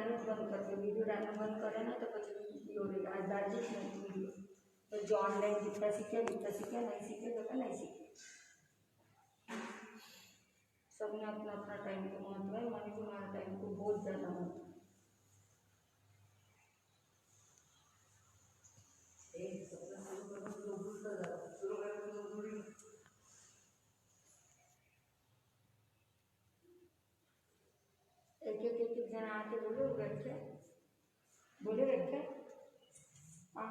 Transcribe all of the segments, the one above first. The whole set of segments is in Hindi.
डालने बंद करके वीडियो डालना बंद करे ना तो कुछ वीडियो आज डालती नहीं वीडियो। तो जो ऑनलाइन जितना सीखे नहीं सीखे तो नहीं सीखे। सबने अपना अपना टाइम को महत्व है, मैंने तुम्हारा टाइम को बहुत ज़्यादा महत्व है। एक जना आके बोलो बैठे हाँ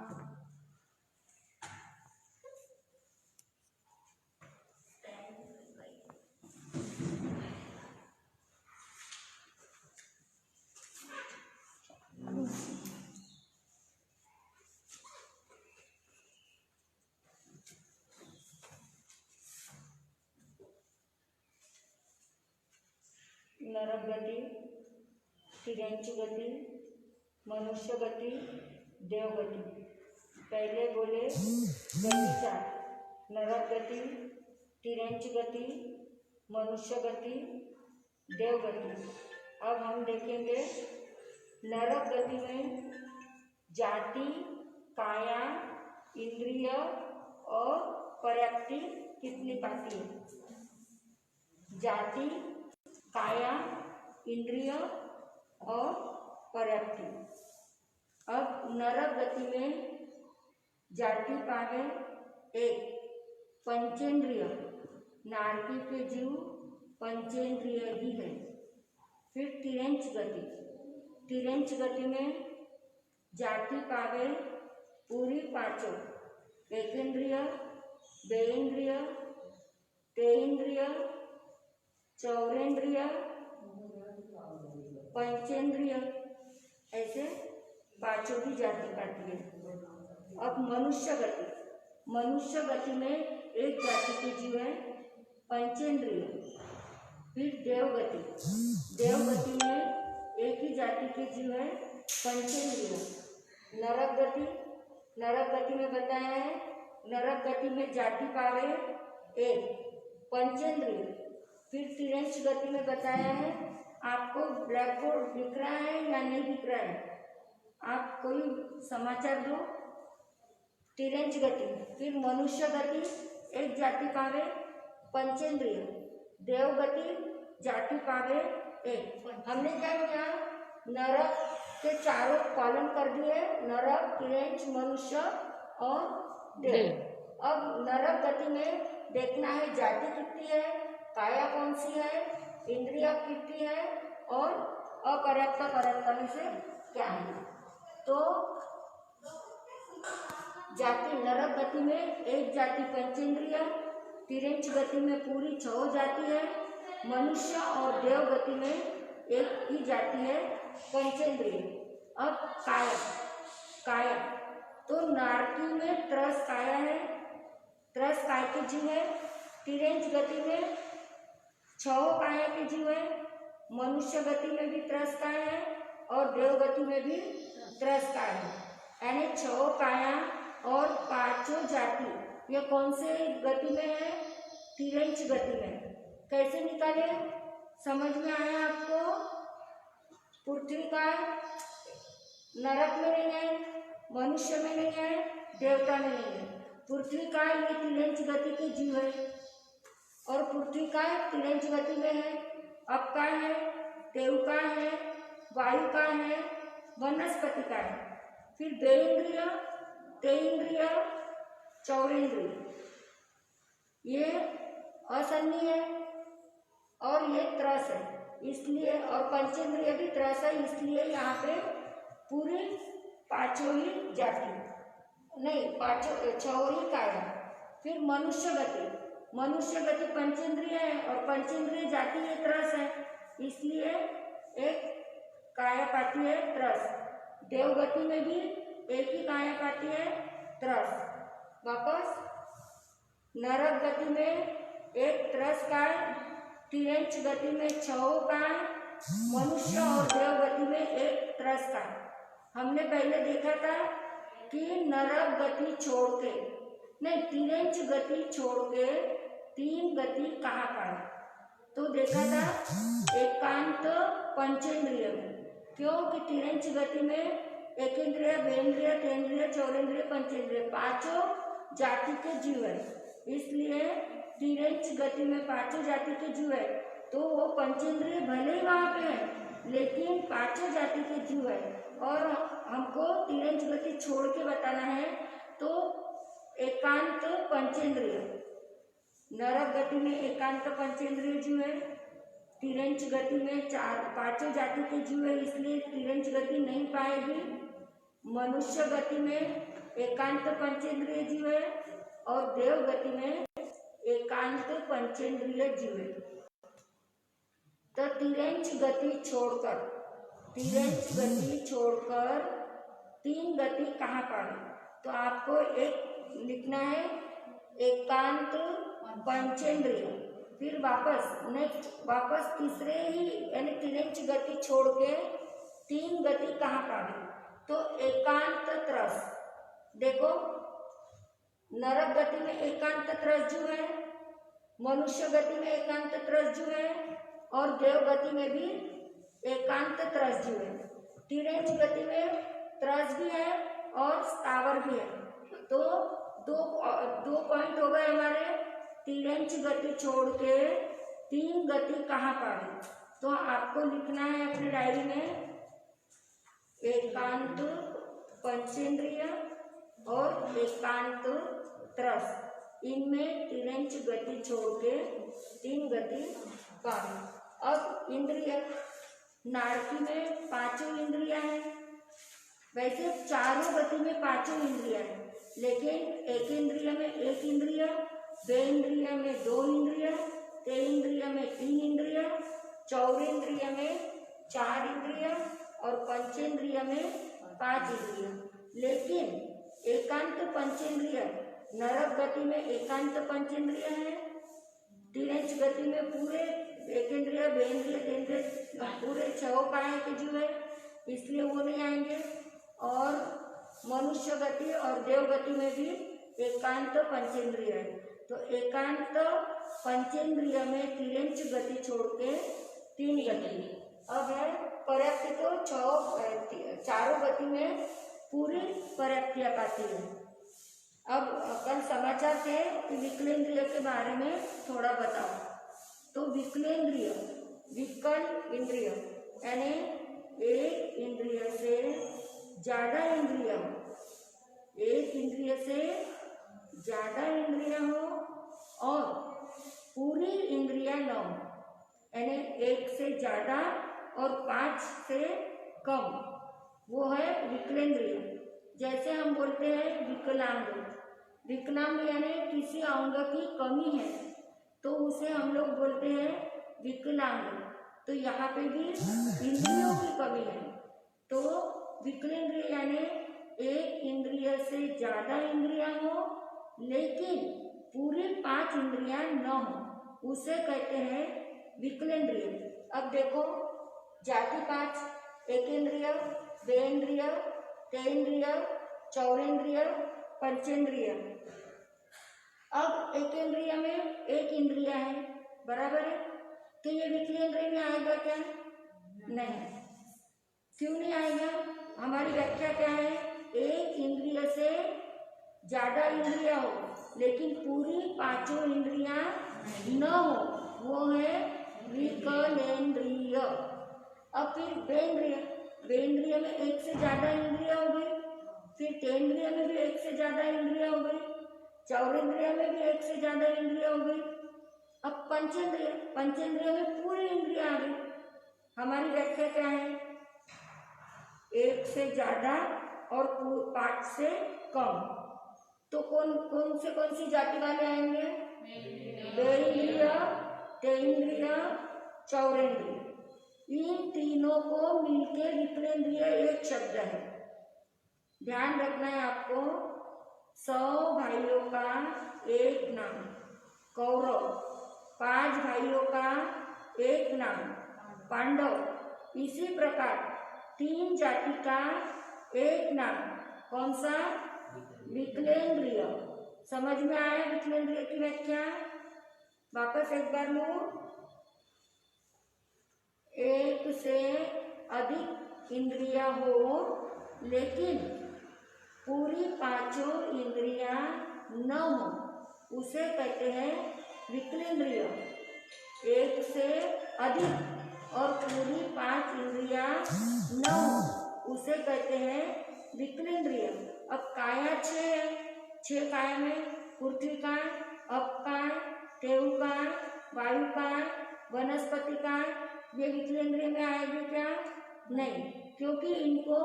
नरक गति, तिर्यंच गति, मनुष्य गति, देव गति। पहले बोले गति चार, नरक गति, तिर्यंच गति, मनुष्य गति, देव गति। अब हम देखेंगे नरक गति में जाति, काया, इंद्रिय और पर्याप्ति कितनी पाती है। जाति, काया, इंद्रिय और पर्याप्ति। अब नरक गति में जाति पावे एक, पंचेंद्रिय, नारकी के जीव पंचेंद्रिय ही है। फिर तिर्यंच गति, तिर्यंच गति में जाति पावे पूरी पांचों, एकेंद्रिय, बेइंद्रिय, तेइंद्रिय, चौरेंद्रिय, पंचेंद्रिय, ऐसे पांचों की जाति पाती है। अब मनुष्य गति, मनुष्य गति में एक जाति के जीव है पंचेंद्रिय। फिर देव गति, देव गति में एक ही जाति के जीव है पंचेंद्रिय। नरक गति, नरक गति में बताया है नरक गति में जाति पावे एक, पंचेंद्रिय। फिर तिर्यंच गति में बताया है, आपको ब्लैक बोर्ड दिख रहा है या नहीं दिख रहा है, आप कोई समाचार दो। तिर्यंच गति, फिर मनुष्य गति एक जाति पावे पंचेंद्रिय, देव गति जाति पावे एक। हमने क्या किया, नरक के चारों कॉलम कर दिए, नरक, तिर्यंच, मनुष्य और देव। अब नरक गति में देखना है जाति कितनी है, काया कौन सी है, इंद्रिया कितनी है और अपर्याप्त पर्याप्त में से क्या है। तो जाति नरक गति में एक जाति पंचेंद्रिय, तिर्यंच गति में पूरी 6 जाति है, मनुष्य और देव गति में एक ही जाति है पंचेंद्रिय। अब काया, काया तो नारकी में त्रस काया है, त्रस काय के जीव है। तिर्यंच गति में 6 काया के जीव है, मनुष्य गति में भी त्रस काय है और देव गति में भी त्रस काय है। यानी 6 काया और 5 जाति ये कौन से गति में है, तिर्यंच गति में। कैसे निकाले, समझ में आया आपको। पृथ्वी का नरक में नहीं है, मनुष्य में नहीं है, देवता में नहीं है। पृथ्वी का ये तिर्यंच गति के जीव है और पृथ्वी का तिर्यंच गति में है। अप का है, देव का है, वायु का है, वनस्पति का है। फिर बेइंद्रिय, तेइंद्रिय, चौरेंद्रिय ये असन्नी है और ये त्रस है, इसलिए और पंचेंद्रिय भी त्रस है, इसलिए यहाँ पे पूरी 5 ही जाति नहीं 6 ही काया। फिर मनुष्य गति, मनुष्य गति पंचेंद्रिय है और पंचेंद्रिय जाति ये त्रस है, इसलिए एक काया पाती है त्रस। देव गति में भी एक ही काया पाती है त्रस। वापस नरक गति में एक त्रस काय, तिर्यंच गति में 6 काय, मनुष्य और देव गति में एक त्रस काय। हमने पहले देखा था कि नरक गति छोड़ के नहीं, तिर्यंच गति छोड़ के 3 गति कहाँ पाए, तो देखा था एकांत पंचेंद्रिय में, क्योंकि तिरंच गति में एकेंद्रिय, द्विन्द्रिय, तेन्द्रिय, चौरेंद्रिय, पंचेंद्रिय पांचों जाति के जीव है। इसलिए तिरंच गति में पांचों जाति के जीव है, तो वो पंचेंद्रिय भले ही वहाँ पे है लेकिन पांचों जाति के जीव है। और हमको तिरंच गति छोड़ के बताना है तो एकांत पंचेंद्रिय, नरक गति में एकांत पंचेंद्रिय जीव है, तिरंच गति में पांचों जाति के जीव है, इसलिए तिरंच गति नहीं पाएगी। मनुष्य गति में एकांत पंचेंद्रिय जीव है और देव गति में एकांत पंचेंद्रिय जीव है। तो तिरंच गति छोड़कर तीन गति कहाँ पाए? तो आपको एक लिखना है एकांत पंचेंद्रिय, फिर वापस तीसरे ही यानी तिरंच गति छोड़ के तीन गति कहाँ पाए? तो एकांत त्रस। देखो नरक गति में एकांत त्रस जो है, मनुष्य गति में एकांत त्रस जो है और देव गति में भी एकांत त्रस जो है। तिरंच गति में त्रस भी है और स्थावर भी है। तो दो पॉइंट हो गए हमारे। तिरंच गति छोड़ के तीन गति कहाँ पाए? तो आपको लिखना है अपनी डायरी में एकांत पंचेंद्रिय और एकांत त्रस, इनमें तिरंच गति छोड़ के तीन गति पाए। अब इंद्रिय, नारकी में पांचों इंद्रियां हैं। वैसे चारों गति में पांचों इंद्रियां हैं, लेकिन एक इंद्रिय में एक इंद्रिय, द्विन्द्रिय में दो इंद्रिय, तेन्द्रिय में तीन इंद्रिय, चौरेंद्रिय में चार इंद्रिय और पंचेंद्रिय में पांच इंद्रिय। लेकिन एकांत पंचेंद्रिय, नरक गति में एकांत पंचेंद्रिय है, तिरंच गति में पूरे एकेंद्रिय, द्विन्द्रिय, तेन्द्रिय पूरे छह काय के जीव है, इसलिए वो नहीं आएंगे। और मनुष्य गति और देव गति में भी एकांत पंचेंद्रिय है। तो एकांत पंचेंद्रिय में तिरंच गति छोड़ के तीन गति। अब है पर्याप्ति, तो चारों गति में पूरी पर्याप्तियाँ पाती है। अब कल समाचार थे कि विकलेंद्रिय के बारे में थोड़ा बताओ। तो विकलेंद्रिय, विकल इंद्रिय यानी एक इंद्रिय से ज्यादा इंद्रिय हो, एक इंद्रिय से ज्यादा इंद्रिय हो और पूरी इंद्रिया न हो, यानी एक से ज्यादा और पांच से कम, वो है विकलेंद्रिय। जैसे हम बोलते हैं विकलांग, विकलांग यानी किसी अंग की कमी है तो उसे हम लोग बोलते हैं विकलांग। तो यहाँ पे भी इंद्रियों की कमी है, तो विकलेंद्रिय यानी एक इंद्रिय से ज्यादा इंद्रियां हो लेकिन पूरी पांच इंद्रियां न हो, उसे कहते हैं विकलेंद्रिय। अब देखो जाति पांच, एकेंद्रिय, द्विन्द्रिय, तेन्द्रिय, चौरेंद्रिय, पंचेंद्रिय। अब एकेंद्रिय में एक इंद्रिय है, बराबर है, तो ये विकलेंद्रिय में आएगा क्या? नहीं। क्यों नहीं आएगा? हमारी व्याख्या क्या है? एक इंद्रिय से ज्यादा इंद्रिय हो लेकिन पूरी पांचों इंद्रियां न हो, वो है विकलेंद्रिय। अब फिर द्विन्द्रिय, द्विन्द्रिय में एक से ज्यादा इंद्रिय हो गई, फिर तेन्द्रिय में भी एक से ज्यादा इंद्रिय हो गई, चौरेंद्रिय में भी एक से ज्यादा इंद्रिय हो गई। अब पंचेंद्रिय, पंचेंद्रिय में पूरी इंद्रिय आ गई। हमारी व्याख्या क्या है? एक से ज्यादा और पांच से कम। तो कौन सी जाति वाले आएंगे? द्विन्द्रिय, तेन्द्रिय, चौरेंद्रिय। इन तीनों को मिलके विकलेंद्रिय एक शब्द है। ध्यान रखना है आपको। 100 भाइयों का एक नाम कौरव, 5 भाइयों का एक नाम पांडव। इसी प्रकार 3 जाति का एक नाम कौन सा? विकलेंद्रिय। समझ में आया विकलेंद्रिय की व्याख्या? वापस एक बार लो। एक से अधिक इंद्रिया हो, लेकिन पूरी पांचों इंद्रियां न हो, उसे कहते हैं विकलेंद्रिय। एक से अधिक और पूरी 5 इंद्रियां न हो, उसे कहते हैं विकलेंद्रिय। अब काया 6 है, 6 काया में पृथ्वी काय, अप काय, तेऊ काय, वायु काय, वनस्पति काय, ये विकलेंद्रिय में आएगी क्या? नहीं, क्योंकि इनको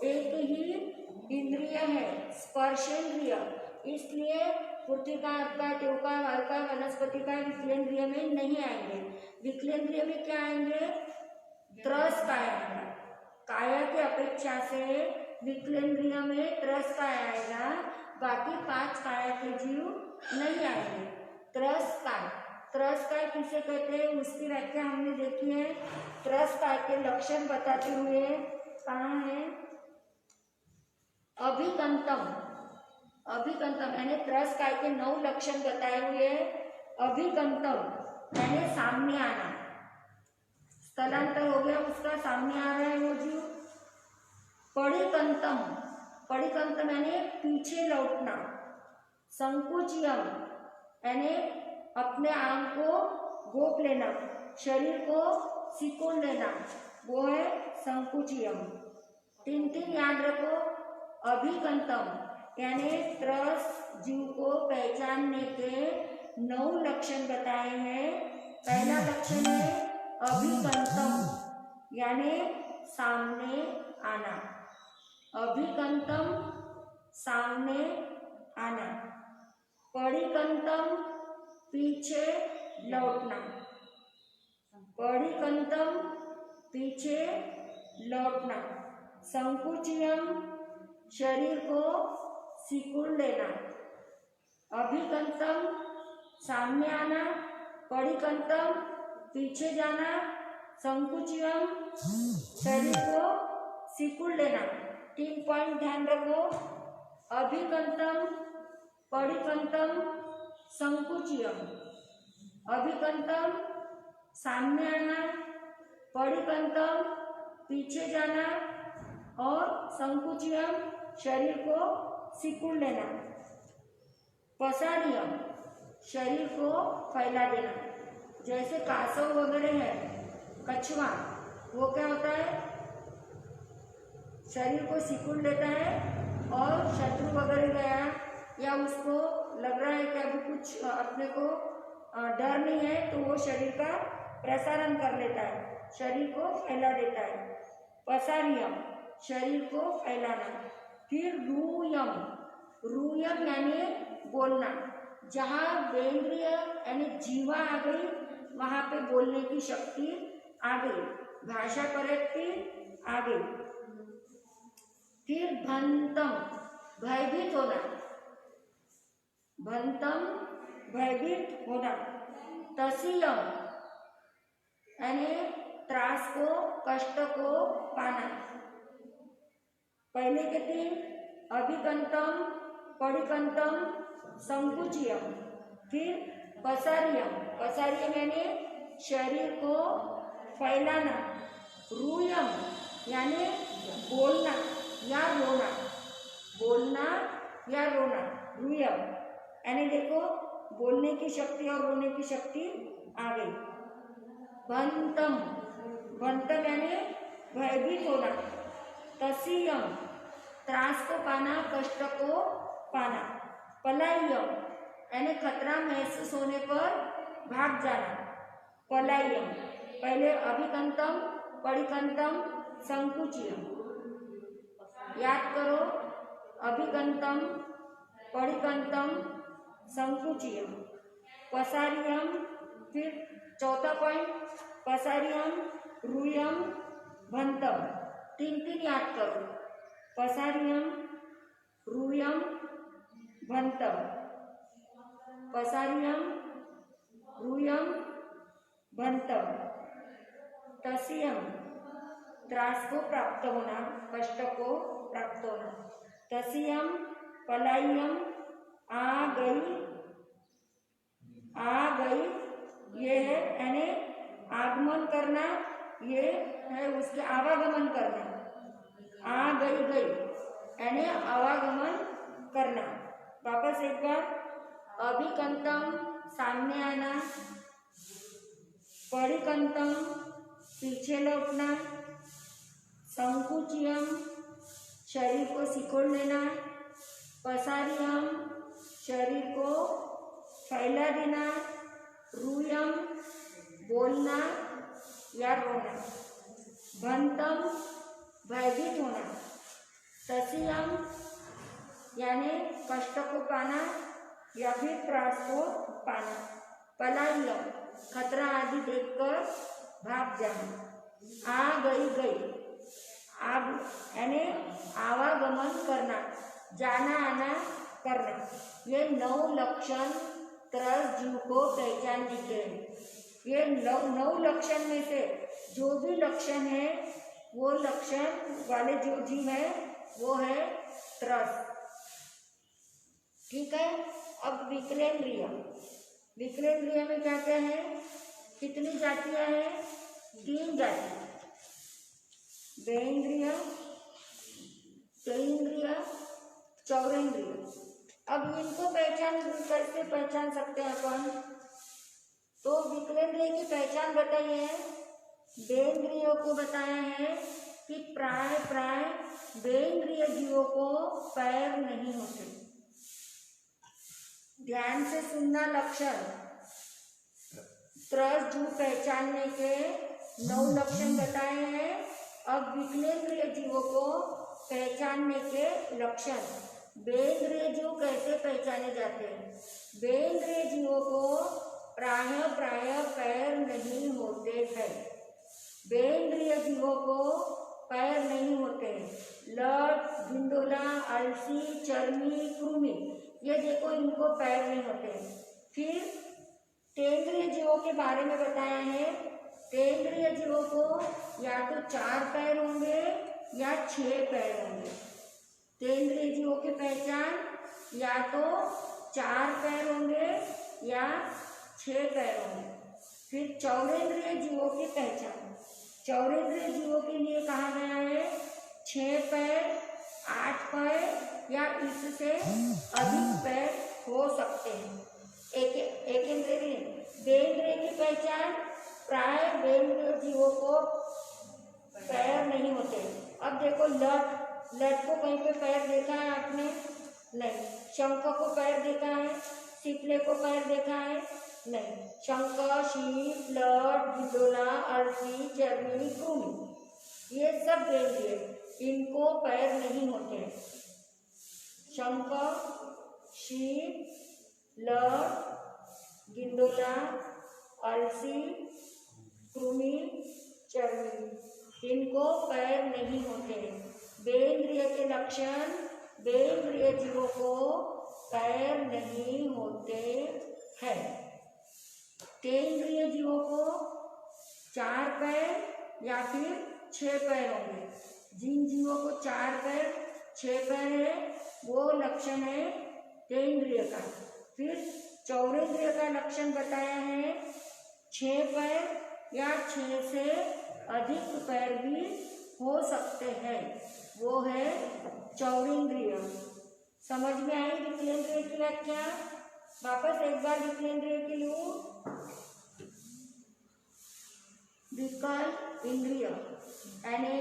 एक ही इंद्रिय है, स्पर्शेंद्रिय, इसलिए पृथ्वी का, आपका, तेऊ का, वायु का, वनस्पति का विकलेंद्रिय में नहीं आएंगे। विकलेंद्रिय में क्या आएंगे? त्रस काय आएगा। काया की अपेक्षा से विकलेंद्रिय में त्रस काय आएगा, बाकी 5 काया के जीव नहीं आएंगे। त्रस काय, त्रस काय किसे कहते हैं, उसकी व्याख्या हमने देखी है। त्रस काय के लक्षण बताते हुए कहाँ है? अभिकंतम, अभिकंतम यानी त्रस काय के 9 लक्षण बताए हुए। अभिकंतम यानी सामने आना, स्थलांतर हो गया उसका, सामने आ रहा है वो जीव। पड़िकंतम, पड़िकंतम यानी पीछे लौटना। संकुचियम यानी अपने आंग को गोप लेना, शरीर को सिकुड़ लेना, वो है संकुचियम। 3 याद रखो। अभिकंतम यानी त्रस जीव को पहचानने के 9 लक्षण बताए हैं। पहला लक्षण है अभिकंतम यानी सामने आना, अभिकंतम सामने आना। पड़िकंतम पीछे लौटना, पड़िकंतम पीछे लौटना। संकुचियम शरीर को सिकुड़ लेना। अभिकंतम सामने आना, पड़िकंतम पीछे जाना, संकुचियम शरीर को सिकुड़ लेना। 3 पॉइंट ध्यान रखो। अभिकंतम, पड़िकंतम, संकुचियम। अभिकंतम सामने आना, पड़िकंतम पीछे जाना और संकुचियम शरीर को सिकुड़ लेना। पसारियम शरीर को फैला देना। जैसे कासव वगैरह है, कछुआ, वो क्या होता है? शरीर को सिकुड़ लेता है और शत्रु वगैरह गया या उसको लग रहा है कि अभी कुछ अपने को डर नहीं है, तो वो शरीर का प्रसारण कर लेता है, शरीर को फैला देता है। पसारियम शरीर को फैलाना। फिर रूयम, रूयम यानी बोलना। जहाँ वेंद्रिय यानी जीवा आ गई, वहाँ पे बोलने की शक्ति आ गई, भाषा परायत्ति आ गई। फिर भंतम भयभीत होना, भंतम भयभीत होना। तसीयम यानी त्रास को, कष्ट को पाना। पहले के 3 अभिकंतम, पड़िकंतम, संकुचियम। फिर पसारियम, पसारियम यानी शरीर को फैलाना। रूयम यानी बोलना या रोना, बोलना या रोना, रूयम यानी देखो बोलने की शक्ति और रोने की शक्ति आ गई। भंतम, भंतम यानी भयभीत होना। तसीयम त्रास को पाना, कष्ट को पाना। पलायम यानी खतरा महसूस होने पर भाग जाना। पलायम पहले अभिकंतम, पड़िकंतम, संकुचियम। याद करो, अभिकंतम, पड़िकंतम, संकुचियम, पसारियम। फिर चौथा पॉइंट पसारियम, रूयम, भंतम। 3 याद करो, पसारियम, रूयम, भंतम। पसारियम, रूयम, भंतम। तसीयम त्रास को प्राप्त होना, कष्ट को प्राप्त होना। तसीयम, पलायम, आ गई, आ गई, ये है यानी आगमन करना, ये है उसके आवागमन करना। आ गई गई यानी आवागमन करना। वापस एक बार, अभिकंतम सामने आना, परिकंतम पीछे लौटना, संकुचियम शरीर को सिकोड़ लेना, पसारियम शरीर को फैला देना, रूयम बोलना या रोना, भंतम भयभीत होना, तसियम यानी कष्ट को पाना या फिर त्रास को पाना, पलायम खतरा आदि देखकर भाग जाना, आ गई गई यानी आवागमन करना, जाना आना करना। ये 9 लक्षण त्रस्त जीव को पहचान देते हैं। ये 9 लक्षण में से जो भी लक्षण है वो लक्षण वाले जो जीव है वो है त्रस्त। ठीक है। अब विकलेंद्रिय, विकलेंद्रिय में क्या क्या है, कितनी जातियां हैं, 3 जातियां, देहेंद्रिय, तेइंद्रिय, चौरेंद्रिय। अब इनको कैसे पहचान सकते हैं अपन, तो विकलेंद्रिय की पहचान बताइए। देहेंद्रियों को बताया है कि प्राय देहेंद्रिय जीवों को पैर नहीं होते। ध्यान से सुनना लक्षण, त्रस्त जीव पहचानने के 9 लक्षण बताए हैं। अब विकलेंद्रिय जीवों को पहचानने के लक्षण, देहेंद्रिय जीव कैसे पहचाने जाते हैं। देहेंद्रिय जीवों को प्राय पैर नहीं होते हैं। देहेंद्रिय जीवों को पैर नहीं होते। लट, गिंडोला, अलसी, चर्मी, कृमि, ये देखो इनको पैर नहीं होते। फिर तेंद्रिय जीवों के बारे में बताया है। तेंद्रिय जीवों को या तो 4 पैर होंगे या 6 पैर होंगे। तेंद्रिय जीवों की पहचान या तो 4 पैर होंगे या 6 पैर होंगे। फिर चौरेंद्रिय जीवों की पहचान, चौरेंद्रिय जीवों के लिए कहा गया है 6 पैर, 8 पैर या इससे अधिक पैर हो सकते हैं। एकेंद्रिय, देहेंद्रिय की पहचान, प्राय देहेंद्रिय जीवों को पैर नहीं होते। अब देखो लट को कहीं पे पैर देखा है आपने? नहीं। शंख को पैर देखा है? सिपले को पैर देखा है? नहीं। शंख, शीप, लट, गिडोला, अरसी, चर्मी, कृमि, ये सब देहेंद्रिय, इनको पैर नहीं होते। शंख, शीप, लट, गिंडोला, अलसी, कृमि, चर्मी, इनको पैर नहीं होते। देहेंद्रिय के लक्षण, देहेंद्रिय जीवों को पैर नहीं होते हैं। तेंद्रिय जीवों को 4 पैर या फिर 6 पैर होंगे। जिन जीवों को 4 पैर 6 पैर है वो लक्षण है तेंद्रिय का। फिर चौरेंद्रिय का लक्षण बताया है 6 पैर या 6 से अधिक पैर भी हो सकते हैं, वो है चौरेंद्रिय। समझ में आई विकलेंद्रिय की व्याख्या? वापस एक बार विकलेंद्रिय की लूं। विकल इंद्रिय यानी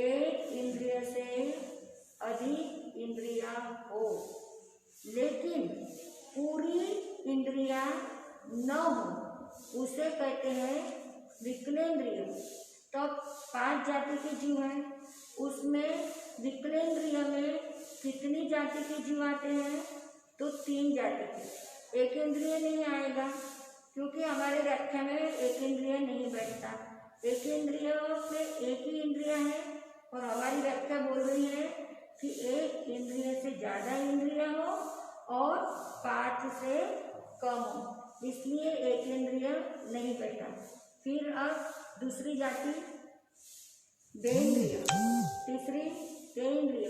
एक इंद्रिय से अधिक इंद्रिया हो लेकिन पूरी इंद्रिया न हो, उसे कहते हैं विकलेंद्रिय। तब 5 जाति के जीव हैं, उसमें विकलेंद्रिय में कितनी जाति के जीव आते हैं? तो 3 जाति के। एक इंद्रिय नहीं आएगा क्योंकि हमारे व्याख्या में एक इंद्रिय नहीं बैठता। एक इंद्रिय से एक ही इंद्रिय है और हमारी व्याख्या बोल रही है कि एक इंद्रिय से ज़्यादा इंद्रिय हो और 5 से कम हो, इसलिए एक इंद्रिय नहीं बैठा। फिर अब दूसरी जाति देहेंद्रिय, तीसरी तेंद्रिय,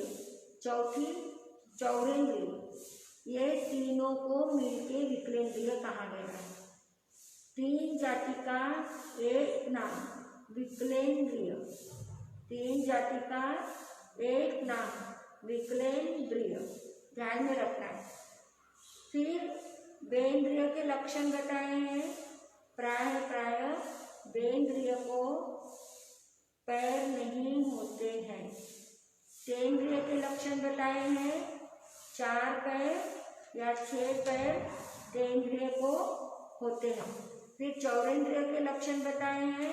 चौथी चौरेंद्रिय। ये तीनों को मिलके विकलेंद्रिय कहा गया है। 3 जाति का एक नाम विकलेंद्रिय। तीन जाति का एक नाम विकलेंद्रिय, ध्यान में रखना है। फिर बेंद्रिय के लक्षण बताए हैं। प्राय बेंद्रिय को पैर नहीं होते हैं। तेंद्रिय के लक्षण बताए हैं। 4 पैर या 6 पैर तेंद्रिय को होते हैं। फिर चौरेंद्रिय के लक्षण बताए हैं।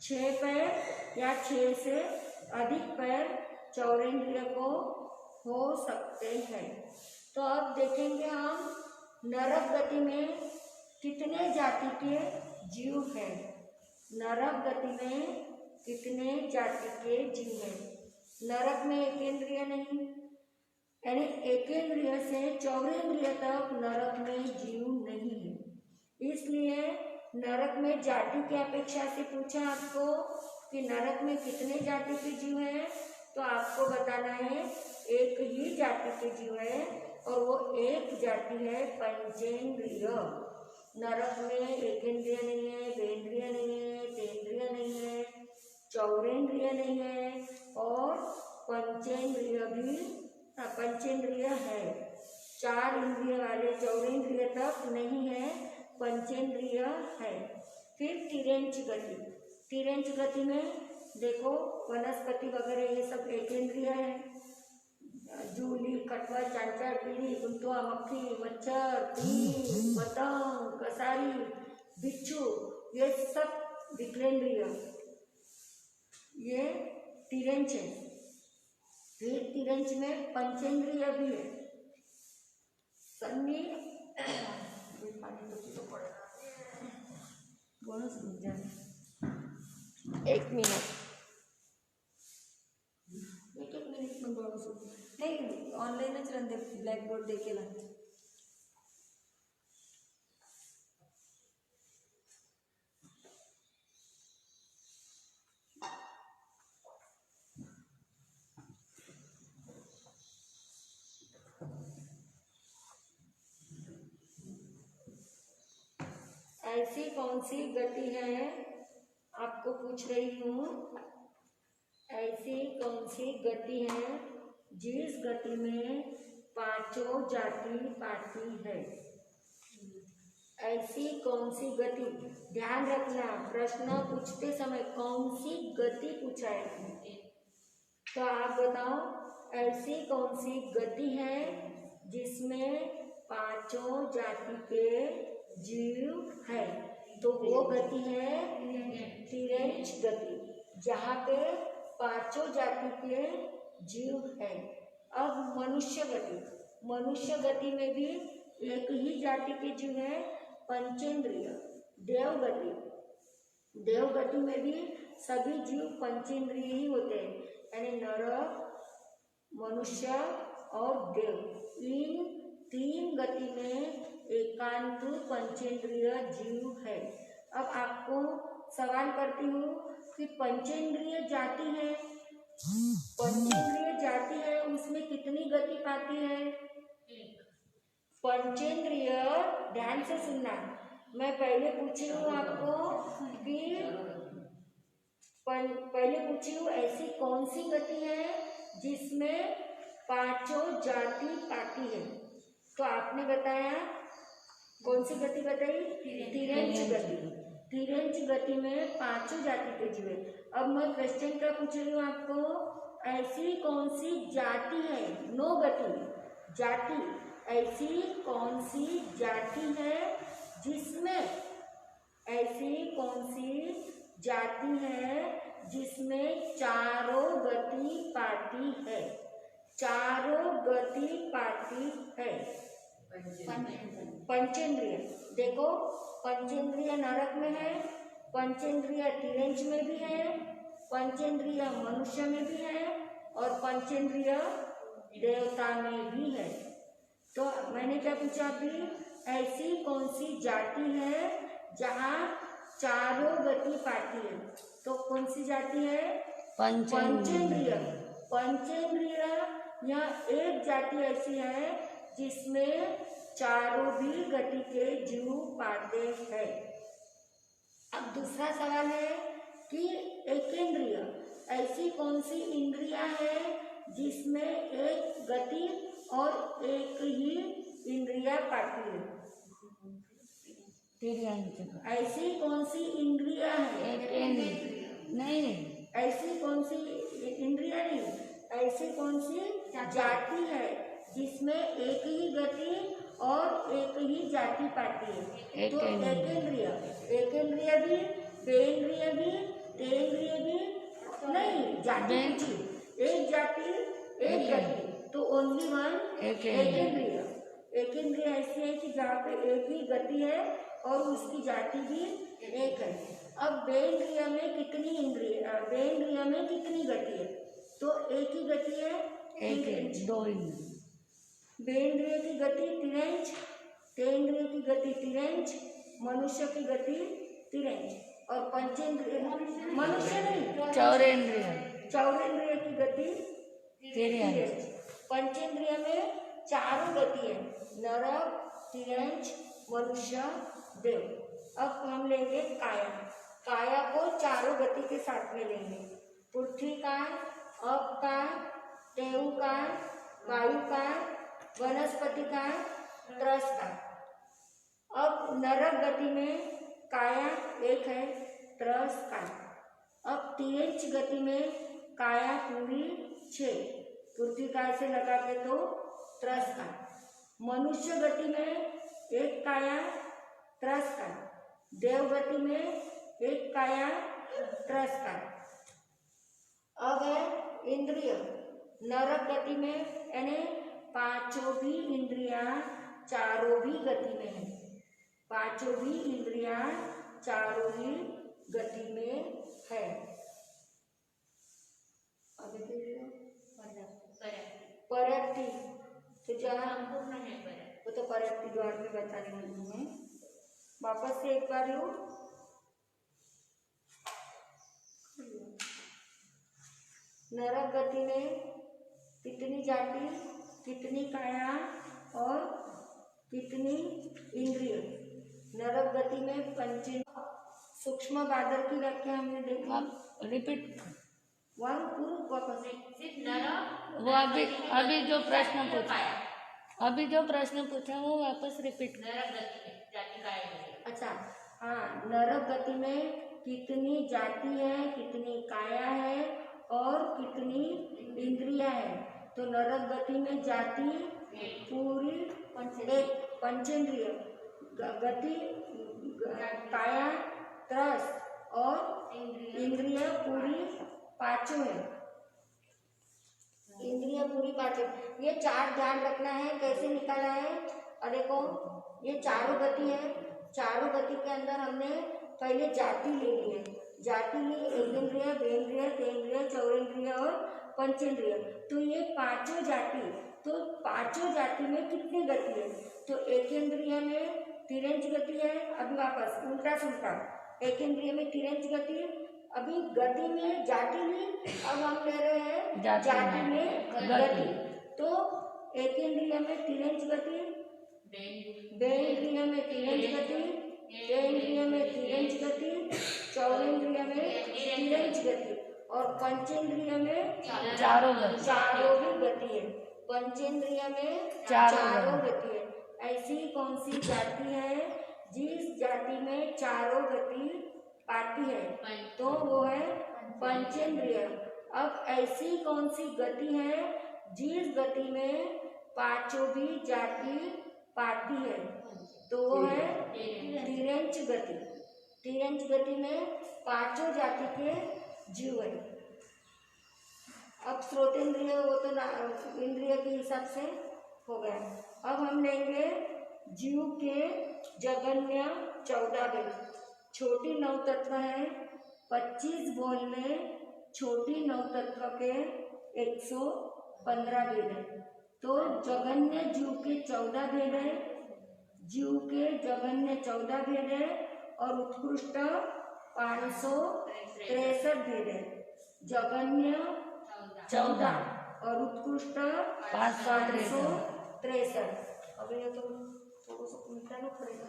6 पैर या 6 से अधिक पैर चौरेंद्रिय को हो सकते हैं। तो अब देखेंगे हम नरक गति में कितने जाति के जीव हैं। नरक गति में कितने जाति के जीव हैं। नरक में एकेंद्रिय नहीं, यानी एकेंद्रिय से चौरेंद्रिय तक नरक में जीव नहीं है। इसलिए नरक में जाति की अपेक्षा से पूछा आपको कि नरक में कितने जाति के जीव हैं, तो आपको बताना है एक ही जाति के जीव है और वो एक जाति है पंचेंद्रिय। नरक में एकेंद्रिय नहीं है, बेंद्रिय नहीं है, तेंद्रिय नहीं है, चौरेंद्रिय नहीं है और पंचेंद्रिय है। 4 इंद्रिय वाले चौरेंद्रिय तक नहीं है, पंचेंद्रिय है। फिर तिरेंच गति। तिरेंच गति में देखो वनस्पति वगैरह ये सब एकेंद्रिय है। जूली, कटवा, चांचड़, कीड़ी, गुंतवा, मक्खी, मच्छर, तीर, पतंग, कसारी, बिच्छू, ये सब विकलेंद्रिय, ये तिरेंच है। फिर तिरेंच में पंचेंद्रिय भी है। सन्नी पानी तो पड़ेगा, बोनस रुक जाए 1 मिनट, 1 मिनिट में बोनस नहीं, ऑनलाइनच रंदे ब्लॅकबोर्ड देखील आहे। ऐसी कौन सी गति है, आपको पूछ रही हूँ, ऐसी कौन सी गति है जिस गति में 5 जाति पाती है। ऐसी कौन सी गति, ध्यान रखना प्रश्न पूछते समय कौन सी गति पूछा है, तो आप बताओ ऐसी कौन सी गति है जिसमें 5 जाति के जीव है। तो वो गति है तिरेंच गति, जहाँ पे 5 जाति के जीव है। अब मनुष्य गति, मनुष्य गति में भी एक ही जाति के जीव है, पंचेंद्रिय। देवगति, देवगति में भी सभी जीव पंचेंद्रिय ही होते हैं, यानी नर, मनुष्य और देव, इन 3 गति में एकांत पंचेंद्रिय जीव है। अब आपको सवाल करती हूँ कि पंचेंद्रिय जाति है, पंचेंद्रिय जाति है उसमें कितनी गति पाती है। पंचेंद्रिय, ध्यान से सुनना, मैं पहले पूछी हूँ आपको कि पहले पूछी हूँ ऐसी कौन सी गति है जिसमें 5 जाति पाती है, तो आपने बताया कौन सी गति बताई, तिरेंच गति। तिरेंच गति में 5 जाति के जीव है। अब मैं क्वेश्चन क्या पूछ रही हूँ आपको, ऐसी कौन सी जाति है, नो गति, जाति, ऐसी कौन सी जाति है जिसमें, ऐसी कौन सी जाति है जिसमें 4 गति पाती है, 4 गति पाती है। पंचेंद्रिय, देखो पंचेंद्रिय नरक में है, पंचेंद्रिय तिरेंच में भी है, पंचेंद्रिय मनुष्य में भी है और पंचेंद्रिय देवता में भी है। तो मैंने क्या पूछा अभी, ऐसी कौन सी जाति है जहाँ 4 गति पाती है, तो कौन सी जाति है, पंचेंद्रिय। पंचेंद्रिय यह एक जाति ऐसी है जिसमें 4 भी गति के जीव पाते हैं। अब दूसरा सवाल है कि एकेंद्रिय, ऐसी कौन सी इंद्रियां है जिसमें एक गति और एक ही इंद्रिया पाती है? ऐसी कौन सी इंद्रियां है? नहीं, ऐसी कौन सी इंद्रिया नहीं, ऐसी कौन सी जाति है जिसमें एक ही गति और एक ही जाति पाती है? तो एकेंद्रिय, एकेंद्रिय भी, बेंद्रिय भी, तेंद्रिय भी नहीं, जाति एक जाति एक गति, तो ओनली वन एकेंद्रिय। एकेंद्रिय ऐसी है कि जहाँ पे एक ही गति है और उसकी जाति भी एक है। अब बेंद्रिय में कितनी इंद्रिय, बेंद्रिय में कितनी गति है? तो एक ही गति है, एक दो इंद्रिय। बेंद्रिय की गति तिरंज, तेंद्रिय की गति तिरंज, मनुष्य की गति तिरंज, और पंचेंद्रिय, मनुष्य नहीं, चौरेंद्रिय, चौरेंद्रिय की गति तिरंज। पंचेंद्रिय में चारों गति है, नरक, तिरंज, मनुष्य, देव। अब हम लेंगे काया, काया को चारों गति के साथ में लेंगे। पृथ्वी का, अप का, तेऊ का, वायु का, वनस्पति का, त्रस का। अब नरक गति में काया एक है, त्रस का। अब तिरंज गति में काया पूरी 6, पृथ्वी का से लगा के तो त्रस का। मनुष्य गति में एक काया, त्रस का। देव गति में एक काया, त्रस का। अब है इंद्रिय, नरक गति में यानी पांचों भी इंद्रियां चारों भी गति में है, पांचों भी इंद्रियां चारों ही गति में है। पर्याप्ति तो जहाँ वो तो पर्याप्ति द्वार में बताने वाली हूँ मैं। वापस से एक बार लूँ, नरक गति में कितनी जाति, कितनी काया और कितनी इंद्रिय? नरक गति में पंचेंद्रिय। सूक्ष्म बादल की व्याख्या हमने देखी, रिपीट वन पूर्व वापस सिर्फ नरक। वो अभी जो प्रश्न पूछा, अभी जो प्रश्न पूछा वो वापस रिपीट। नरक गति में जाति काया। अच्छा हाँ, नरक गति में कितनी जाति है, कितनी काया है और कितनी इंद्रिया है? तो नरक गति में जाति पूरी एक, पंचेंद्रिय गति, काया, त्रस और इंद्रिय पूरी पांचों है, इंद्रिय पूरी पांचों। ये चार ध्यान रखना है, कैसे निकाला है। और देखो ये चारों गति है, चारों गति के अंदर हमने पहले जाति ले ली है, जाति ली एकेंद्रिय, बेंद्रिय, तेंद्रिय, चौरेंद्रिय और पंचेंद्रिय। तो ये पांचों जाति, तो पांचों जाति में कितनी गति है? तो एकेंद्रिय में तिरंज गति है। अभी वापस उल्टा सुल्टा, एकेंद्रिय में तिरंज गति, अभी गति में जाति ली, अब हम ले रहे हैं जाति में गति। तो एकेंद्रिय में तिरंज गति, बेंद्रिय में तिरंज गति, तेंद्रिय में तिरंज गति, चौरेंद्रिय में तिरंज गति और पंचेंद्रिय में चारों भी गति है। पंचेंद्रिय में चारों गति है। ऐसी कौन सी जाति है जिस जाति में चारों गति पाती है? तो वो है पंचेंद्रिय। अब ऐसी कौन सी गति है जिस गति में पांचों भी जाति पाती है? तो वो है तिरंज गति। तिरंज गति में पांचों जाति के जीव है। अब श्रोतेंद्रिय वो तो इंद्रिय के हिसाब से हो गया। अब हम लेंगे जीव के जगन्य 14 भेद। छोटी नौ तत्व है, 25 बोल में छोटी नौ तत्व के 115 भेद है। तो जगन्य जीव के 14 भेद है, जीव के जगन्य 14 भेद है और उत्कृष्ट 563 भेद है। जगन्य 14 और उत्कृष्ट 563। अब ये तो थोड़ा सा मिटाना पड़ेगा।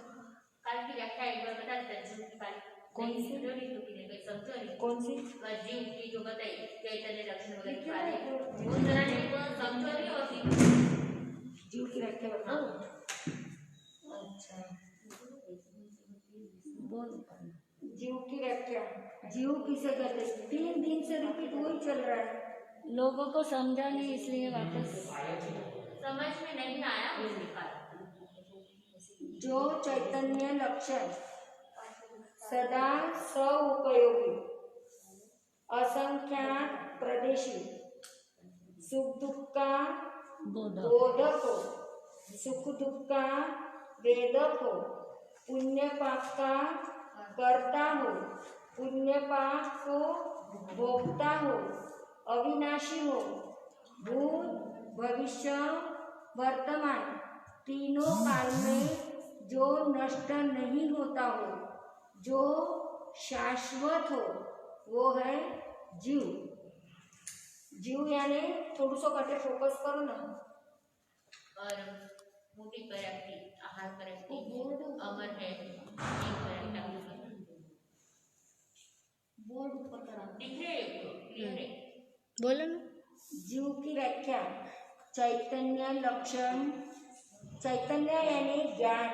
काल की व्याख्या एक बार बता देते हैं। कौन सी कौन सी जीव की जो बताई चैतन्य लक्षण वगैरह समझो नहीं और जीव की व्याख्या बताओ। अच्छा बोल। जीव की व्याख्या, जीव किसे कहते हैं? 3 दिन से रिपीट वही चल रहा है, लोगों को समझा नहीं इसलिए वापस समझ में नहीं आया उसके कारण। जो चैतन्य लक्षण सदा सउपयोगी, असंख्यात प्रदेशी, सुख दुख का बोधक हो, सुख दुख का वेदक हो, पुण्य पाप का करता हो, पुण्य पाप को भोगता हो, अविनाशी हो, भूत भविष्य वर्तमान तीनों काल में जो नष्ट नहीं होता हो, जो शाश्वत हो, वो है जीव। जीव यानी थोड़ा सा कटे फोकस करो ना। और मोटी प्रकृति, आहार प्रकृति अमर है, बोर्ड ऊपर करा दिख रहे है बोलो ना। जीव की व्याख्या, चैतन्य लक्षण, चैतन्य यानी ज्ञान,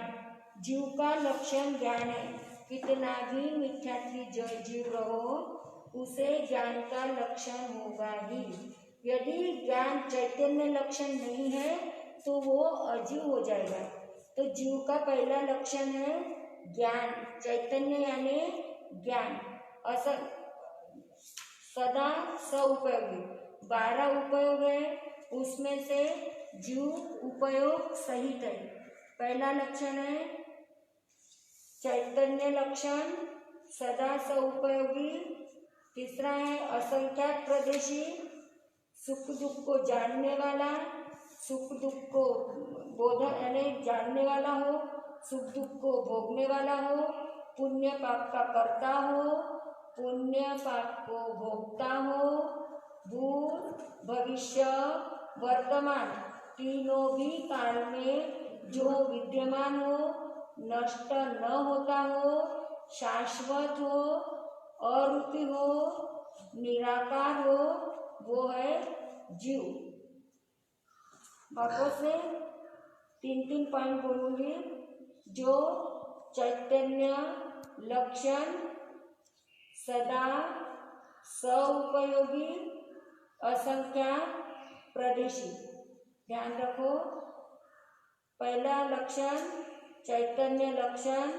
जीव का लक्षण ज्ञान है। कितना भी मिथ्यात्वी जीव रहो, उसे ज्ञान का लक्षण होगा ही। यदि ज्ञान चैतन्य लक्षण नहीं है तो वो अजीव हो जाएगा। तो जीव का पहला लक्षण है ज्ञान, चैतन्य यानी ज्ञान, सदा सउपयोगी। 12 उपयोग है, उसमें से जीव उपयोग सहित है। पहला लक्षण है चैतन्य लक्षण सदा सउपयोगी। तीसरा है असंख्यात प्रदेशी, सुख दुख को जानने वाला, सुख दुख को बोधक यानी जानने वाला हो, सुख दुख को भोगने वाला हो, पुण्य पाप का करता हो, पुण्य पाप को भोगता हो, भूत भविष्य वर्तमान तीनों भी काल में जो विद्यमान हो, नष्ट न होता हो, शाश्वत हो, अरूपी हो, निराकार हो, वो है जीव। वापस से 3 पॉइंट बोलूंगी। जो चैतन्य लक्षण सदा सउपयोगी, असंख्यात प्रदेशी। ध्यान रखो, पहला लक्षण चैतन्य लक्षण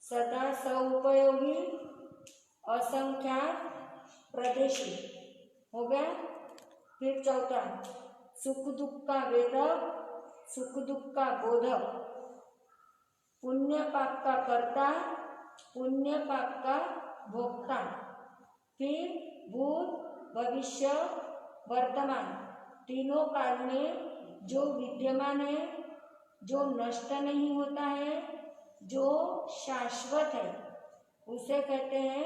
सदा सउपयोगी, असंख्यात प्रदेशी हो गया। फिर चौथा सुख दुख का वेदक, सुख दुख का बोधक, पुण्य पाप का कर्ता, पुण्य पाप का भोक्ता। फिर भूत भविष्य वर्तमान तीनों काल में जो विद्यमान है, जो नष्ट नहीं होता है, जो शाश्वत है, उसे कहते हैं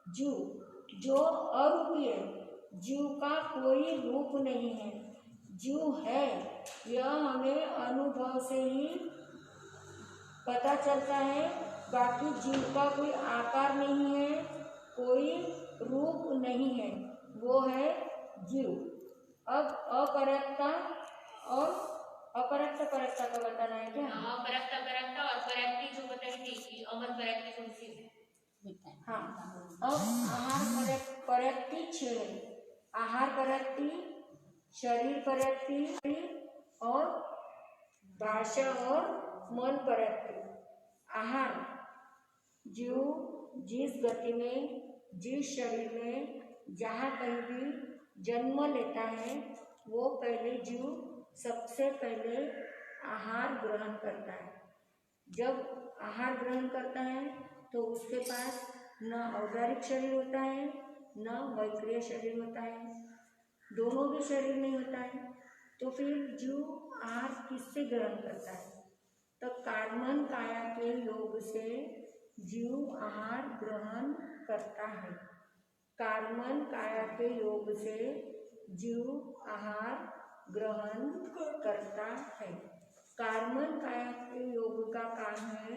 जीव। जो अरूपी है, जीव का कोई रूप नहीं है, जीव है, यह हमें अनुभव से ही पता चलता है। बाकी जीव का कोई आकार नहीं है, कोई रूप नहीं है, वो है जीव। अब अपरक्ता और अपरक्ता परक्ता का बताना है क्या? अपरक्ता परक्ता और परक्ति जो बताई थी कि अमर परक्ति कौन सी है? हाँ, अब आहार परक्ति 6 है। आहार परक्ति, शरीर परक्ति और भाषा और मन परक्ति। आहार, जीव जिस गति में, जिस शरीर में, जहाँ कहीं भी जन्म लेता है, वो पहले जीव सबसे पहले आहार ग्रहण करता है। जब आहार ग्रहण करता है तो उसके पास न औदारिक शरीर होता है, न वैक्रिय शरीर होता है, दोनों भी शरीर नहीं होता है। तो फिर जीव आहार किससे ग्रहण करता है? तो कार्मन काया के योग से जीव आहार ग्रहण करता है। कार्मन काया के योग से जीव आहार ग्रहण करता है। कार्मन काया के योग का काम है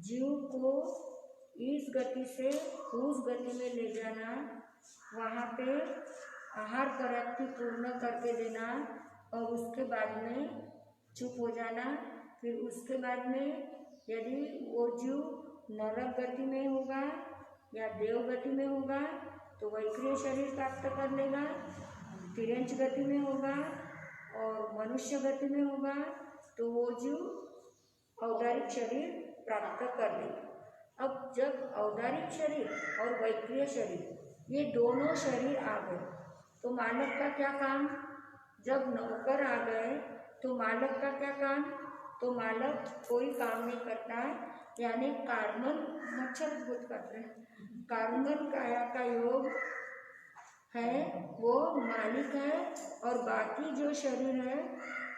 जीव को इस गति से उस गति में ले जाना, वहाँ पे आहार प्राप्ति पूर्ण करके देना और उसके बाद में चुप हो जाना। फिर उसके बाद में यदि वो जीव नरक गति में होगा या देव गति में होगा तो वैक्रिय शरीर प्राप्त कर लेगा, तिरंज गति में होगा और मनुष्य गति में होगा तो वो जीव औदारिक शरीर प्राप्त कर लेगा। अब जब औदारिक शरीर और वैक्रिय शरीर ये दोनों शरीर आ गए तो मालक का क्या काम? जब नौकर आ गए तो मालक का क्या काम? तो मालक कोई काम नहीं करता, यानी कार्मन मच्छर बहुत करते हैं। कार्मन काया का योग है वो मालिक है और बाकी जो शरीर है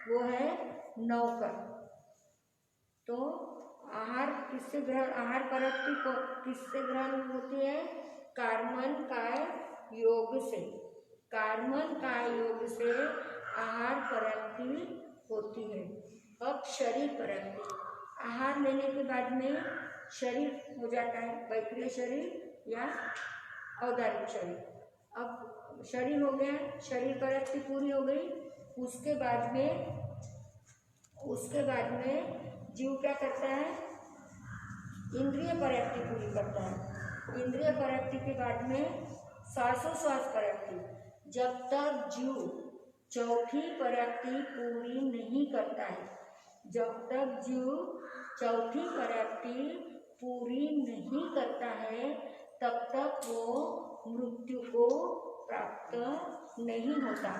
वो है नौकर। तो आहार किससे ग्रहण, आहार प्राप्ति को किससे ग्रहण होती है? कार्मन काय योग से। कार्मन काय योग से आहार प्राप्ति होती है। अब शरीर प्राप्ति, आहार लेने के बाद में शरीर हो जाता है वैक्रिय शरीर या औदारिक शरीर। अब शरीर हो गया, शरीर प्राप्ति पूरी हो गई। उसके बाद में जीव क्या करता है? इंद्रिय प्राप्ति पूरी करता है। इंद्रिय प्राप्ति के बाद में श्वासोश्वास प्राप्ति। जब तक जीव चौथी प्राप्ति पूरी नहीं करता है, जब तक जीव चौथी प्राप्ति पूरी नहीं करता है तब तक वो मृत्यु को प्राप्त नहीं होता।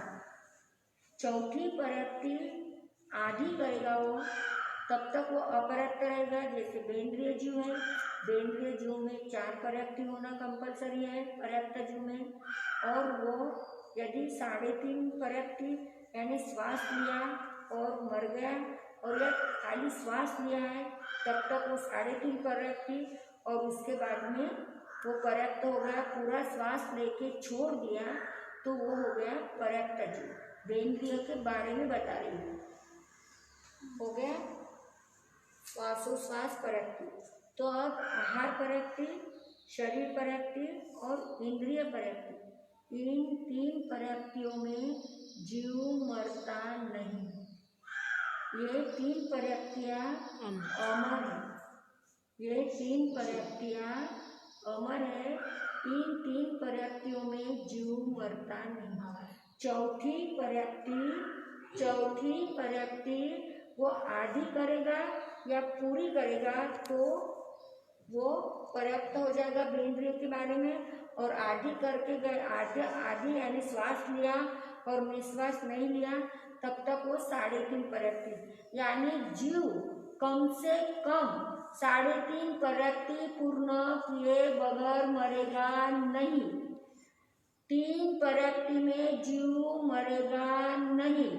चौथी प्राप्ति आधी करेगा वो, तब तक वो अपर्याप्त रहेगा। जैसे बेंद्रिय जीव है, बेंद्रिय जीव में 4 प्राप्ति होना कंपलसरी है पर्याप्त जीव में, और वो यदि 3.5 प्राप्ति यानी श्वास लिया और मर गया और या खाली श्वास लिया है तब तक वो 3.5 प्राप्ति, और उसके बाद में वो पर्याप्त हो गया, पूरा श्वास लेके छोड़ दिया तो वो हो गया पर्याप्त जीव। बेंद्रिय के बारे में बता रही हूँ। हो गया श्वासोश्वास प्राप्ति। तो अब आहार प्राप्ति, शरीर प्राप्ति और इंद्रिय प्राप्ति, इन 3 प्राप्तियों में जीव मरता नहीं। ये 3 प्राप्तियां अमर है, ये 3 प्राप्तियां अमर है। इन 3 प्राप्तियों में जीव मरता नहीं। चौथी प्राप्ति वो आधी करेगा या पूरी करेगा तो वो पर्याप्त हो जाएगा बेंद्रिय के बारे में, और आधी करके गए आधी यानी श्वास लिया और निश्वास नहीं लिया तब तक वो 3.5 प्राप्ति, यानी जीव कम से कम 3.5 प्राप्ति पूर्ण किए बगैर मरेगा नहीं। 3 प्राप्ति में जीव मरेगा नहीं।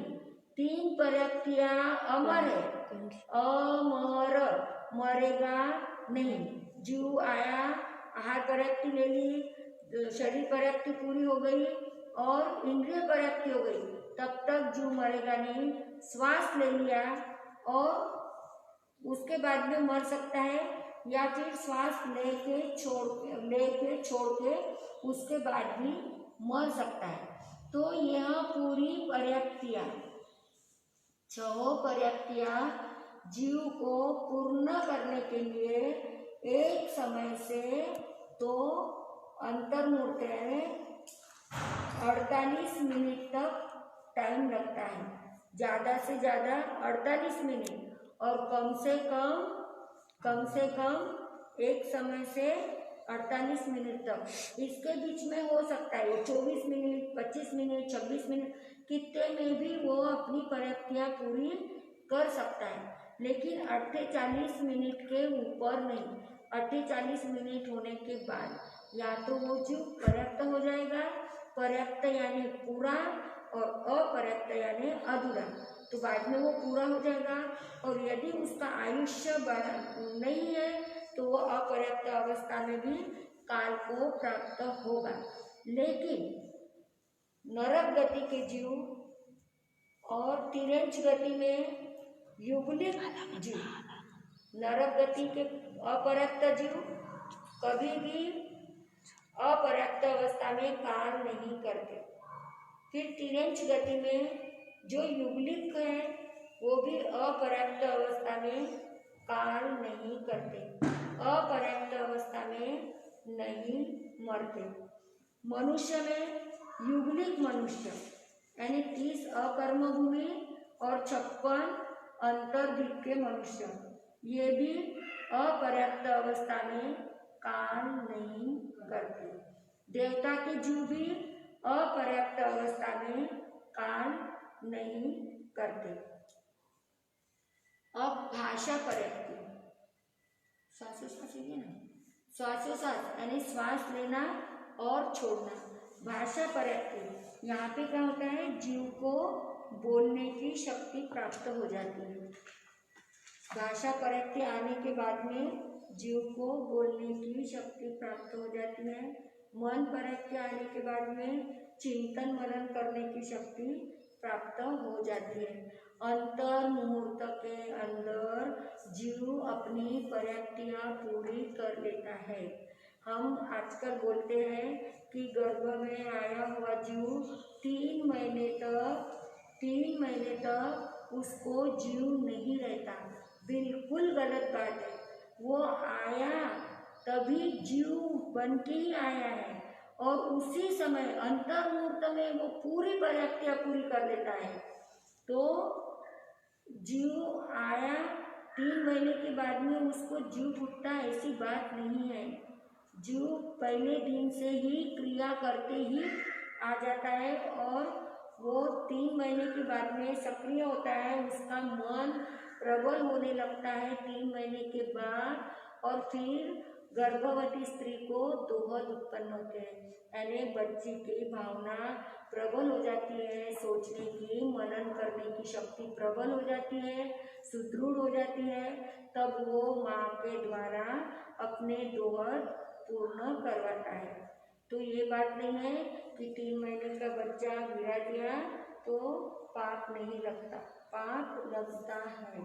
3 प्राप्तियां अमर है, अमर, मरेगा नहीं। जीव आया, आहार प्राप्ति ले ली, शरीर प्राप्ति पूरी हो गई और इंद्रिय प्राप्ति हो गई, तब तक जीव मरेगा नहीं। श्वास ले लिया और उसके बाद में मर सकता है, या फिर श्वास लेके छोड़ के उसके बाद भी मर सकता है। तो यह पूरी पर्याप्तियां, 6 पर्याप्तियां जीव को पूर्ण करने के लिए एक समय से तो अंतर्मुहूर्त में 48 मिनट तक टाइम लगता है। ज़्यादा से ज़्यादा 48 मिनट और कम से कम एक समय से 48 मिनट तक। इसके बीच में हो सकता है 24 मिनट, 25 मिनट, 26 मिनट, कितने में भी वो अपनी पर्याप्तियां पूरी कर सकता है, लेकिन 48 मिनट के ऊपर नहीं। 48 मिनट होने के बाद या तो वो जीव पर्याप्त हो जाएगा, पर्याप्त यानी पूरा और अपर्याप्त यानी अधूरा, तो बाद में वो पूरा हो जाएगा। और यदि उसका आयुष्य नहीं है तो वो अपर्याप्त अवस्था में भी काल को प्राप्त होगा। लेकिन नरक गति के जीव और तिर्यंच गति में युगलिक जीव, नरक गति के अपर्याप्त जीव कभी भी अपर्याप्त अवस्था में कार्य नहीं करते। फिर तिर्यंच गति में जो युगलिक है वो भी अपर्याप्त अवस्था में कार्य नहीं करते, अपर्याप्त अवस्था में नहीं मरते। मनुष्य में युगलिक मनुष्य यानी 30 अकर्मभूमि और 56 अंतर्दीप के मनुष्य, ये भी अपर्याप्त अवस्था में काम नहीं करते। देवता के जीव भी अपर्याप्त अवस्था में काम नहीं करते। अब भाषा पर्याप्ति, श्वासोश्वास है ना, श्वासोश्वास यानी श्वास लेना और छोड़ना। भाषा पर्याप्ति, यहाँ पे क्या होता है, जीव को बोलने की शक्ति प्राप्त हो जाती है। भाषा पर्याप्ति आने के बाद में जीव को बोलने की शक्ति प्राप्त हो जाती है। मन पर्याप्ति आने के बाद में चिंतन मनन करने की शक्ति प्राप्त हो जाती है। अंतर मुहूर्त के अंदर जीव अपनी पर्याप्तियाँ पूरी कर लेता है। हम आजकल बोलते हैं कि गर्भ में आया हुआ जीव 3 महीने तक उसको जीव नहीं रहता, बिल्कुल गलत बात है। वो आया तभी जीव बन के ही आया है और उसी समय अंतर मुहूर्त में वो पूरी पर्याप्तियाँ पूरी कर लेता है। तो जीव आया 3 महीने के बाद में उसको जीव फूटता, ऐसी बात नहीं है। जीव पहले दिन से ही क्रिया करते ही आ जाता है और वो 3 महीने के बाद में सक्रिय होता है। उसका मन प्रबल होने लगता है 3 महीने के बाद, और फिर गर्भवती स्त्री को दोहद उत्पन्न होते हैं, यानी बच्ची की भावना प्रबल हो जाती है, सोचने की मनन करने की शक्ति प्रबल हो जाती है, सुदृढ़ हो जाती है। तब वो माँ के द्वारा अपने दोहद पूर्ण करवाता है। तो ये बात नहीं है कि 3 महीने का बच्चा गिरा दिया तो पाप नहीं लगता, पाप लगता है।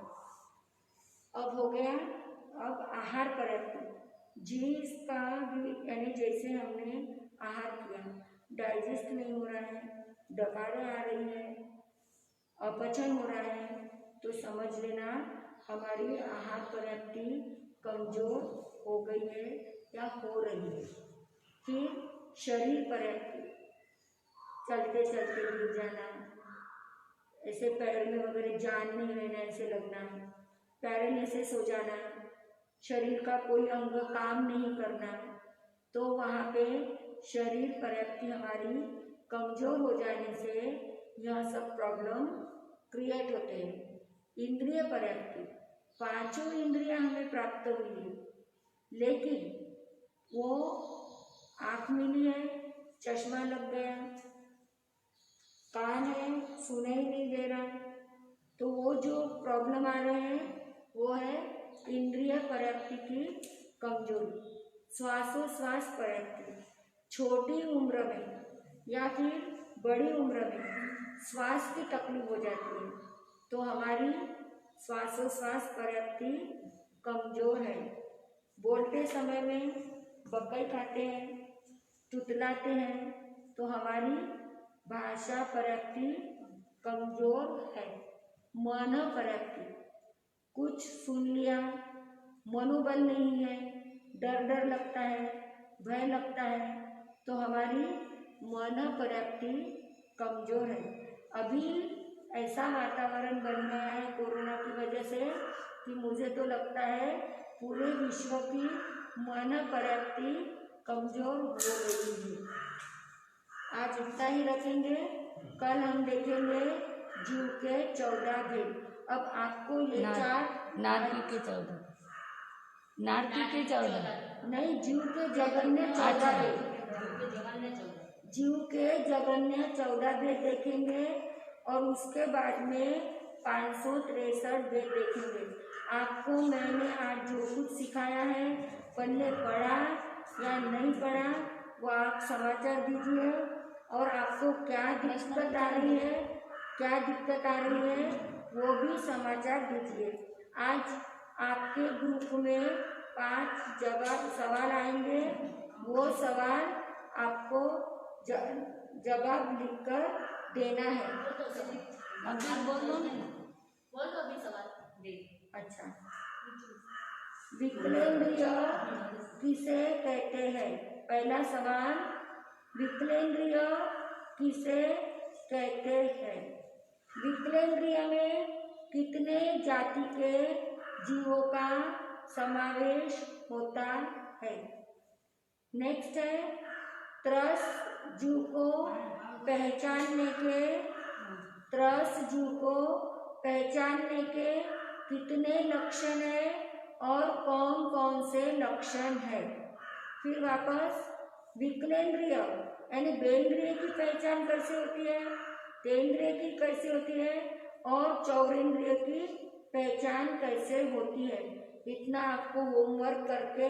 अब हो गया, अब आहार पर्याप्ति, जिसका भी यानी जैसे हमने आहार किया, डाइजेस्ट नहीं हो रहा है, डकारें आ रही है, अपचन हो रहा है, तो समझ लेना हमारी आहार पर्याप्ति कमजोर हो गई है या हो रही है। फिर शरीर पर्याप्ति, चलते चलते गिर जाना, ऐसे पैर में वगैरह जान नहीं रहना, ऐसे लगना, पैरालिसिस हो जाना, शरीर का कोई अंग काम नहीं करना, तो वहाँ पे शरीर पर्याप्ति हमारी कमजोर हो जाने से यह सब प्रॉब्लम क्रिएट होते हैं। इंद्रिय पर्याप्ति, 5 इंद्रियां हमें प्राप्त हुई है, लेकिन वो आँख मिली है, चश्मा लग गया, कान है, सुनाई नहीं दे रहा, तो वो जो प्रॉब्लम आ रहे हैं वो है इंद्रिय पर्याप्ति की कमजोरी। श्वासोश्वास पर्याप्ति, छोटी उम्र में या फिर बड़ी उम्र में श्वास की तकलीफ हो जाती है, तो हमारी श्वासोश्वास पर्याप्ति कमजोर है। बोलते समय में बकई खाते हैं, तुतलाते हैं, तो हमारी भाषा पर्याप्ति कमजोर है। मन पर्याप्ति, कुछ सुन लिया, मनोबल नहीं है, डर डर लगता है, भय लगता है, तो हमारी मन पर्याप्ति कमजोर है। अभी ऐसा वातावरण बन गया है कोरोना की वजह से कि मुझे तो लगता है पूरे विश्व की मन पर्याप्ति कमजोर हो गई है। आज इतना ही रखेंगे, कल हम देखेंगे जीव के 14 भेद। अब आपको ये नारकी के 14 नहीं, जीव के जगन्य 14 भेद, जीव के जगन्य 14 भेद देखेंगे और उसके बाद में 563 भेद देखेंगे। आपको मैंने आज जो कुछ सिखाया है, पहले पढ़ा या नहीं पढ़ा, वो आप समाचार दीजिए, और आपको क्या दिक्कत आ रही है वो भी समाचार दीजिए। आज आपके ग्रुप में 5 सवाल आएंगे, वो सवाल आपको जवाब लिखकर देना है। अभी बोलो ना। बोल दो अभी सवाल दे। अच्छा, विकलेंद्रिय किसे कहते हैं? पहला सवाल, विकलेंद्रिय किसे कहते हैं? विकलेंद्रिय में कितने जाति के जीवों का समावेश होता है? नेक्स्ट है, त्रस जीव को पहचानने के कितने लक्षण है और कौन कौन से लक्षण है? फिर वापस, विकलेंद्रिय यानी बेंद्रिय की पहचान कैसे होती है, तेंद्रिय की कैसे होती है और चौरेंद्रिय की पहचान कैसे होती है? इतना आपको होमवर्क करके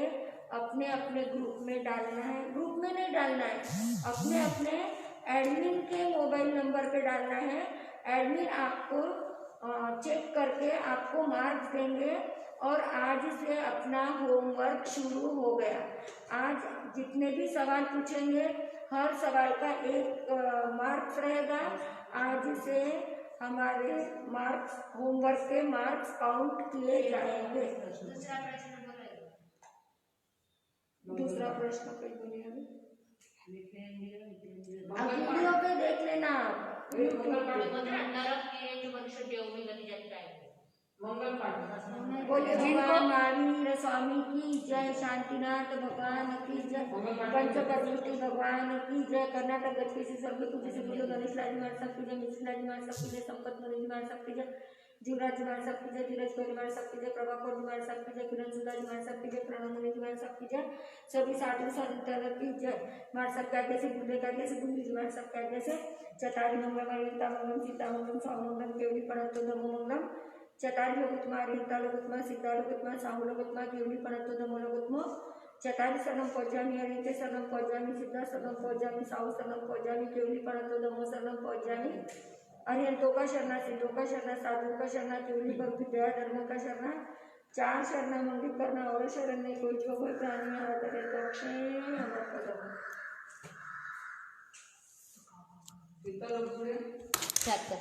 अपने अपने ग्रुप में डालना है। ग्रुप में नहीं डालना है, अपने अपने एडमिन के मोबाइल नंबर पे डालना है। एडमिन आपको चेक करके आपको मार्क्स देंगे और आज से अपना होमवर्क शुरू हो गया। आज जितने भी सवाल पूछेंगे हर सवाल का 1 मार्क्स रहेगा। आज से हमारे मार्क्स, होमवर्क के मार्क्स काउंट किए जाएंगे। दूसरा प्रश्न कोई बोलिए। अब वीडियो पे देख लेना आप। नरक की जो मनुष्य देवनी गति जाती है। बोले भगवान महावीर स्वामी की जय, शांतिनाथ भगवान की जय, पंचकर्मूर्ति भगवान की जय, कर्नाटक गति से सर्वतुति से बोलो, गणेश राज मार सकती जय, मिश्र राज मार सकती जय, संपत मनोज मार सकती जय, जीवराज मार सकती जय, धीरज कोहली मार सकती जय, प्रभाकर जी मार सकती जय, किरण सुधाज मार सकती जय, प्रणव मुनि जी मार सकती जय, सभी साधु संतों की जय। मार सकता है जैसे बुद्धे का जैसे गुंडी जी मार सकता है जैसे चतारी मंगलम अरिता मंगलम सीता मंगलम सामंगलम केवली पड़तो धर्म मंगलम चतारी लोगुत्मा अरिता लोगुत्मा सीता लोगुत्मा साहु लोगुत्मा केवली पड़तो धर्म लोगुत्मा चतारी शरणम पौजामी अरिते शरणम पौजामी सीता शरणम पौजामी साहु शरणम पौजामी केवली पड़तो धर्म शरणम पौजामी अरिहंतों का शरणा, सिद्धों का शरणा, साधुओं का शरणा, केवली पर विद्या धर्म का शरणा, 4 शरणा मंदिर करना और शरण में कोई जो कोई प्राणी आदरे तो अक्षय अमर पदम। 7